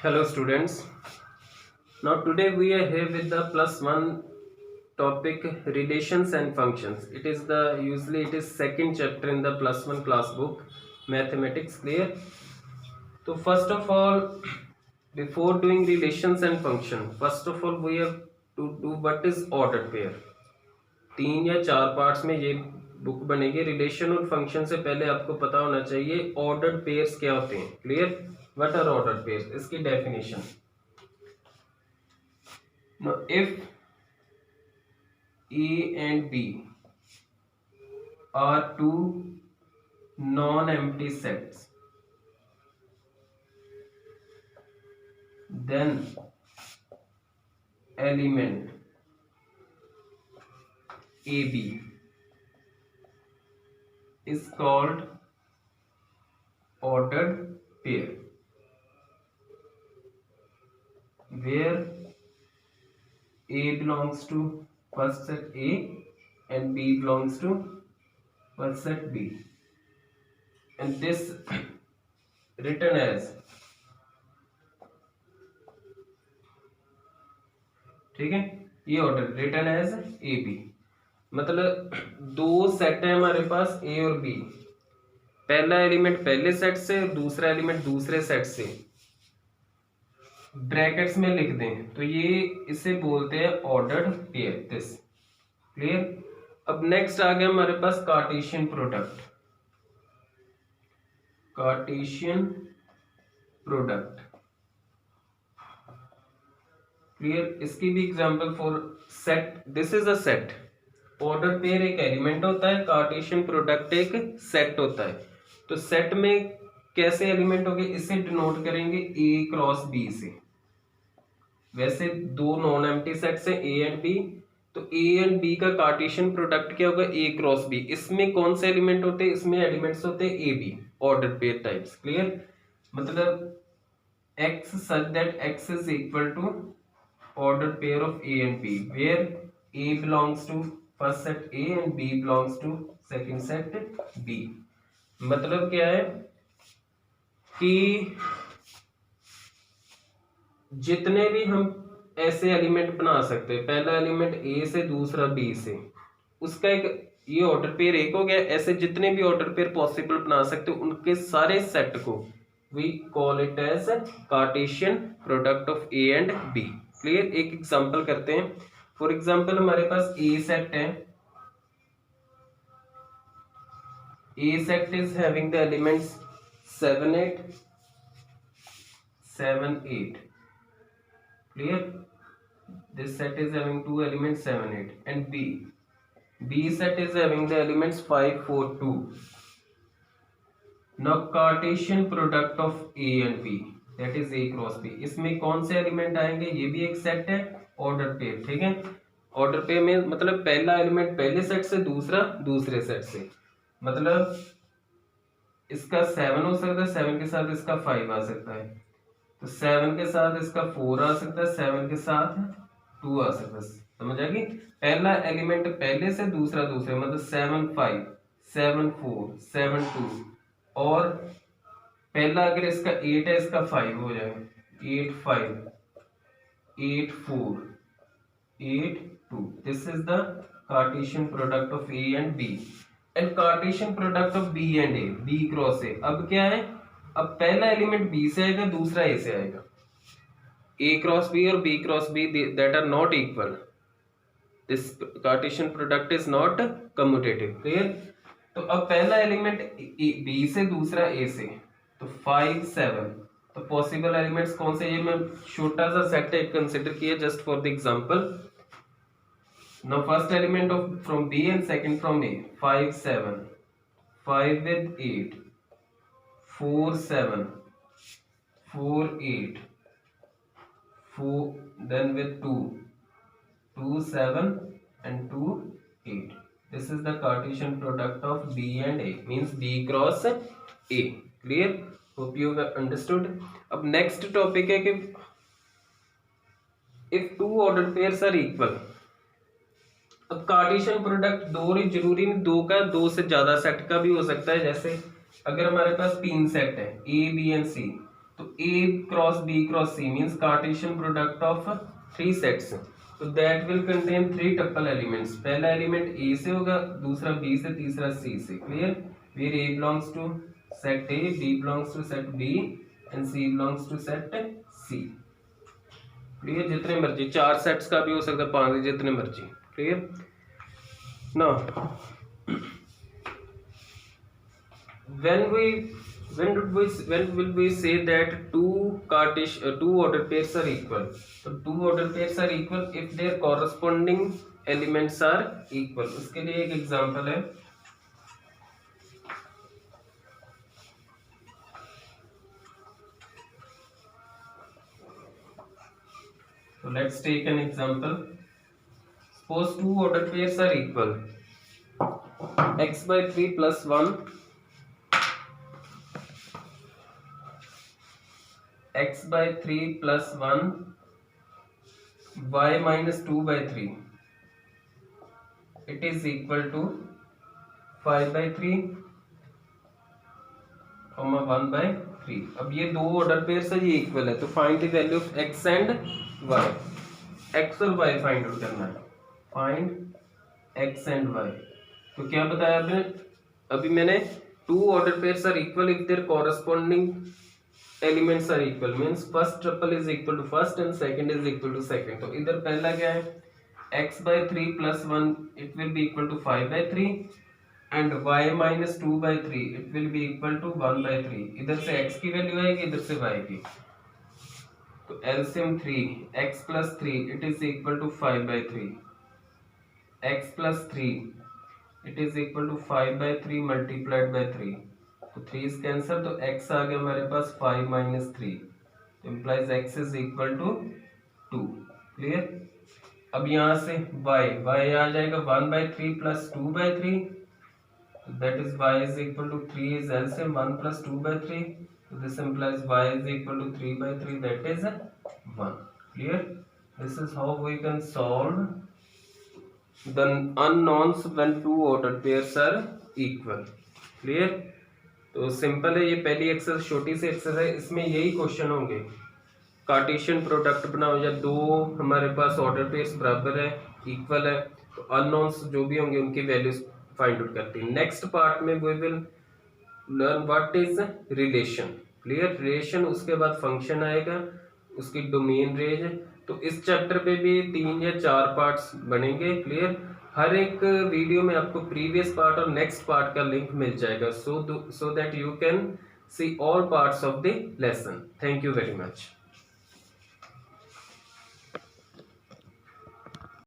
Hello students. Now today we are here with the plus one topic relations and functions. It is second chapter in the plus one class book mathematics. Clear? So first of all, before doing relations and function, first of all we have to do what is ordered pair. 3 या 4 parts में ये book बनेगी। Relation और function से पहले आपको पता होना चाहिए ऑर्डर्ड पेयर्स क्या होते हैं। Clear? What are ordered pairs? इसकी definition. Now, if A and B are two non-empty sets, then element AB is called ordered pair, where A belongs to first set A and B belongs to first set B, and this written as, ठीक है, ये order written as A B. मतलब दो set है हमारे पास ए और B, पहला element पहले सेट से, दूसरा एलिमेंट दूसरे सेट से, ब्रैकेट्स में लिख दें तो ये इसे बोलते हैं ऑर्डर्ड पेयर। This clear? अब नेक्स्ट आ गया हमारे पास Cartesian product. Cartesian product clear? इसकी भी example for set. This is a set. Order pair एक एलिमेंट होता है, कार्टेशियन प्रोडक्ट एक सेट होता है। तो सेट में कैसे एलिमेंट होंगे, इसे डिनोट करेंगे ए क्रॉस बी से। वैसे दो नॉन एम्प्टी सेट्स हैं ए एंड बी, तो ए एंड बी का कार्टेशियन प्रोडक्ट क्या होगा, ए क्रॉस बी। इसमें कौन से एलिमेंट होते हैं? इसमें एलिमेंट्स होते हैं A B, order pair types. Clear? मतलब x such that x is equal to ordered pair of A and B, where A belongs to first set A and B belongs to second set B। मतलब क्या है कि जितने भी हम ऐसे element बना सकते हैं, पहला एलिमेंट A से, दूसरा B से, उसका एक ये ऑर्डर पेयर एक हो गया। ऐसे जितने भी ऑर्डर पेयर पॉसिबल बना सकते हो उनके सारे सेट को we call it as Cartesian product of A and B। Clear? एक एग्जांपल करते हैं। फॉर एग्जांपल हमारे पास A सेट है। A set is having the elements 7 8 7 8। Clear? This set is having two elements 7 8, and B set is having the elements 5 4 2। Now Cartesian product of A and B, that is A cross B, इसमें कौन से element आएंगे? ये भी एक set है, order pair. ठीक है? ऑर्डर पेयर में मतलब पहला एलिमेंट पहले सेट से, दूसरा दूसरे सेट से। मतलब इसका 7 हो सकता है, 7 के साथ इसका 5 आ सकता है, तो 7 के साथ इसका 4 आ सकता है, 7 के साथ 2 आ सकता है। समझ आ गई? पहला एलिमेंट पहले से, दूसरा दूसरे, मतलब 7 5 7 4 7 2, और पहला अगर इसका 8 है, इसका 5 हो जाएगा, 8 5 8 4 8 2। This is the Cartesian product of A and B, and Cartesian product of B and A, B cross A। अब क्या है? अब पहला एलिमेंट B से आएगा, दूसरा A से आएगा। A क्रॉस B और B cross B that are not equal. This Cartesian product is not commutative. Clear? तो अब पहला एलिमेंट B से, दूसरा A से, तो 5 7। तो पॉसिबल एलिमेंट्स कौन से? ये मैं छोटा सा सेट एक कंसिडर किया just for the example. Now first element of from B and second from A, 5 7, 5 with 8, 4 7, 4 8, 4 then with 2, 2 7 and 2 8। This is the Cartesian product of B and A, means B cross A। Clear? Hope you have understood। अब next topic है कि if two ordered pairs are equal, अब Cartesian product दो ही जरूरी नहीं, दो का, दो से ज्यादा सेट का भी हो सकता है। जैसे अगर हमारे पास 3 सेट है A B एंड C, तो A cross B cross C means Cartesian product of 3 sets, तो that will contain 3 tuple elements. पहला एलिमेंट A से होगा, दूसरा B से, तीसरा C से। Clear? Where A belongs to set A, B belongs to set B and C belongs to set C। Clear? जितने मर्जी 4 सेट्स का भी हो सकता है, 5, जितने मर्जी। Clear? Now when will we say that two order pairs are equal? So two order pairs are equal if their corresponding elements are equal। उसके लिए एक एग्जांपल है, so let's take an example। Suppose two order pairs are equal, x by 3 plus 1, x by 3 plus 1, y minus 2 by 3, it is equal to 5 by 3, 1 by 3। अब ये दो order pair से ये equal है, तो find the value of x and y। x और y find out करना है, फाइंड x एंड y। तो क्या बताया आपने अभी मैंने, two order pairs are equal if their corresponding elements are equal, means first triple is equal to first and second is equal to second. तो इधर पहला क्या है, x by 3 plus 1 it will be equal to 5 by 3 and y minus 2 by 3 it will be equal to 1 by 3। इधर से x की value आएगी, इधर से y की, तो LCM 3, x plus 3 it is equal to 5 by 3, x plus 3 it is equal to 5 by 3 multiplied by 3, तो 3 is cancel, तो x आ गया हमारे पास 5 minus 3, तो implies x is equal to 2। Clear? अब यहाँ से y आ जाएगा 1 by 3 plus 2 by 3, that is y is equal to 3 is LCM 1 plus 2 by 3, so this implies y is equal to 3 by 3, that is 1। Clear? This is how we can solve the unknowns when two ordered pairs are equal। Clear? तो simple है, ये पहली exercise छोटी सी exercise, इसमें यही question होंगे, Cartesian product बनाओ या दो हमारे पास ऑर्डर पेयर्स बराबर है, इक्वल है, तो अननोन्स जो भी होंगे उनकी वैल्यूज फाइंड आउट करती है। नेक्स्ट पार्ट में we will learn what is relation. Clear? Relation, उसके बाद फंक्शन आएगा, उसकी डोमेन रेंज है। तो इस चैप्टर पे भी 3 या 4 पार्ट्स बनेंगे। क्लियर? हर एक वीडियो में आपको प्रीवियस पार्ट और नेक्स्ट पार्ट का लिंक मिल जाएगा, so that you can see all parts of the lesson. Thank you very much.